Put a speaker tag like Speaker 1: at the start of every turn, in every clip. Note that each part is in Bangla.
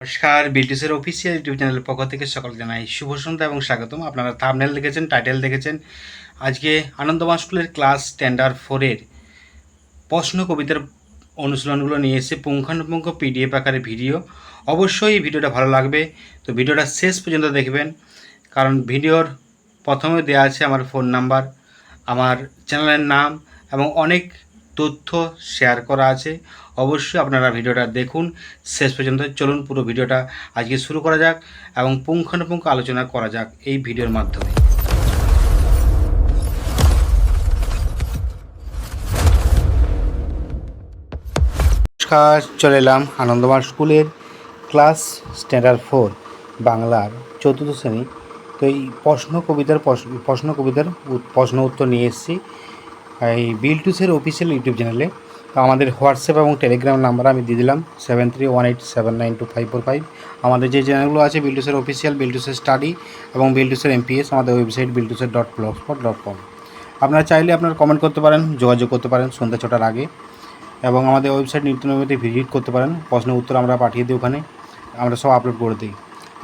Speaker 1: নমস্কার, বিলটিসের অফিসিয়াল ইউটিউব চ্যানেলের পক্ষ থেকে সকল জানাই শুভ সন্ধ্যা এবং স্বাগতম। আপনারা থাম্বনেল দেখেছেন, টাইটেল দেখেছেন। আজকে আনন্দবান স্কুলের ক্লাস স্ট্যান্ডার্ড 4-এর প্রশ্ন কবিতার অনুশীলনগুলো নিয়ে এসে পুঙ্খানুপুঙ্খ পিডিএফ আকারে ভিডিও। অবশ্যই এই ভিডিওটা ভালো লাগবে, তো ভিডিওটা শেষ পর্যন্ত দেখবেন, কারণ ভিডিওর প্রথমে দেওয়া আছে আমার ফোন নাম্বার, আমার চ্যানেলের নাম এবং অনেক তথ্য শেয়ার করা আছে। অবশ্যই আপনারা ভিডিওটা দেখুন শেষ পর্যন্ত। চলুন পুরো ভিডিওটা আজকে শুরু করা যাক এবং পুঙ্খানুপুঙ্খ আলোচনা করা যাক এই ভিডিওর মাধ্যমে। নমস্কার, চলে এলাম আনন্দবান স্কুলের ক্লাস স্ট্যান্ডার্ড 4 বাংলার 4th শ্রেণী। তো এই প্রশ্ন উত্তর নিয়ে এসেছি এই বিলটুসের অফিসিয়াল ইউটিউব চ্যানেলে। তো আমাদের হোয়াটসঅ্যাপ এবং টেলিগ্রাম নাম্বার আমি দিয়ে দিলাম 7318792545। আমাদের যে চ্যানেলগুলো আছে বিলটুসের অফিসিয়াল, বিলটুসের স্টাডি এবং বিলটুসের এমপিএস, আমাদের ওয়েবসাইট biltuser.blogspot.com। আপনারা চাইলে আপনারা কমেন্ট করতে পারেন, যোগাযোগ করতে পারেন সন্ধ্যা 6টার আগে, এবং আমাদের ওয়েবসাইট নিত্য নৈমিত্তিক ভিজিট করতে পারেন। প্রশ্নের উত্তর আমরা পাঠিয়ে দিই, ওখানে আমরা সব আপলোড করে দিই।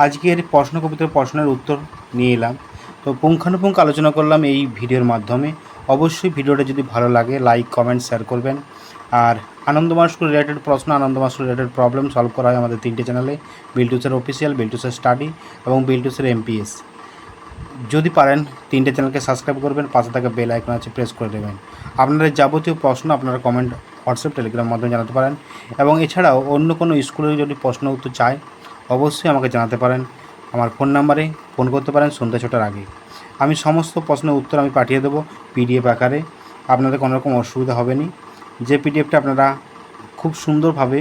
Speaker 1: আজকের প্রশ্ন কবিতার প্রশ্নের উত্তর নিয়ে এলাম, তো পুঙ্খানুপুঙ্খ আলোচনা করলাম এই ভিডিওর মাধ্যমে। অবশ্যই ভিডিওটা যদি ভালো লাগে লাইক, কমেন্ট, শেয়ার করবেন। আর আনন্দবান স্কুল রিলেটেড প্রশ্ন, আনন্দবান স্কুল রিলেটেড প্রবলেম সলভ করা হয় আমাদের 3টে চ্যানেলে, বিলটুসের অফিসিয়াল, বিলটুসের স্টাডি এবং বিলটুসের এমপিএস। যদি পারেন 3টে চ্যানেলকে সাবস্ক্রাইব করবেন, পাশে থাকা বেল আইকন আছে প্রেস করে দেবেন। আপনাদের যাবতীয় প্রশ্ন আপনারা কমেন্ট, হোয়াটসঅ্যাপ, টেলিগ্রাম মাধ্যমে জানাতে পারেন। এবং এছাড়াও অন্য কোনো স্কুলের যদি প্রশ্ন উত্তর চাই অবশ্যই আমাকে জানাতে পারেন। আমার ফোন নাম্বারে ফোন করতে পারেন সন্ধ্যা 6টার আগে। আমি সমস্ত প্রশ্নের উত্তর আমি পাঠিয়ে দেবো পিডিএফ আকারে, আপনাদের কোনো রকম অসুবিধা হবে না। যে পিডিএফটা আপনারা খুব সুন্দরভাবে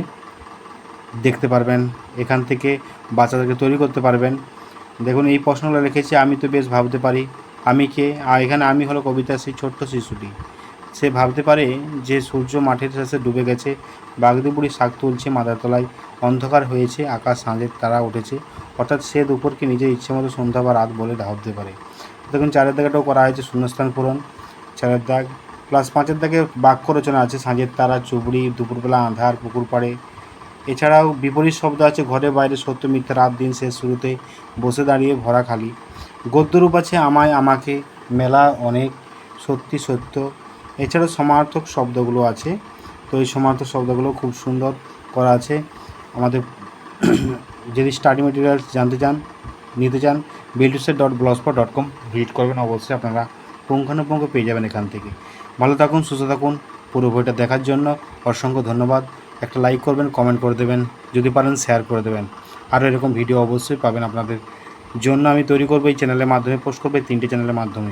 Speaker 1: দেখতে পারবেন, এখান থেকে বাচ্চাদেরকে তৈরি করতে পারবেন। দেখুন এই প্রশ্নগুলো লিখেছি, আমি তো বেশ ভাবতে পারি আমি কে। আর এখানে আমি হলো কবিতা সেই ছোট্ট শিশুটি। সে ভাবতে পারে যে সূর্য মাঠের শেষে ডুবে গেছে, বাগদি বুড়ি শাক তুলছে মাথার তলায়, অন্ধকার হয়েছে আকাশ, সাঁঝের তারা উঠেছে। অর্থাৎ সে দুপুরকে নিজের ইচ্ছে মতো সন্ধ্যা বা রাত বলে ভাবতে পারে। দেখুন 4-এর দাগেটাও করা হয়েছে শূন্যস্থান পূরণ, 4-এর দাগ প্লাস 5-এর দাগে বাক্য রচনা আছে, সাঁঝের তারা, চুবড়ি, দুপুরবেলা আঁধার, পুকুর পাড়ে। এছাড়াও বিপরীত শব্দ আছে, ঘরে বাইরে, সত্য মিথ্যা, রাত দিন, শেষ শুরুতে, বসে দাঁড়িয়ে, ভরা খালি। গদ্যরূপ আছে, আমায়, আমাকে, মেলা, অনেক, সত্যি, সত্য। এছাড়াও সমার্থক শব্দগুলো আছে, তো এই সমার্থক শব্দগুলো খুব সুন্দর করা আছে। আমাদের যদি স্টাডি মেটেরিয়ালস নিতে চান biltuser.blogspot.com ভিজিট করবেন। অবশ্যই আপনারা পুঙ্খানুপুঙ্খ পেয়ে যাবেন এখান থেকে। ভালো থাকুন, সুস্থ থাকুন। পুরো বইটা দেখার জন্য অসংখ্য ধন্যবাদ। একটা লাইক করবেন, কমেন্ট করে দেবেন, যদি পারেন শেয়ার করে দেবেন। আরও এরকম ভিডিও অবশ্যই পাবেন আপনাদের জন্য। আমি তৈরি করবো এই চ্যানেলের মাধ্যমে, পোস্ট করবো এই 3টে চ্যানেলের মাধ্যমে।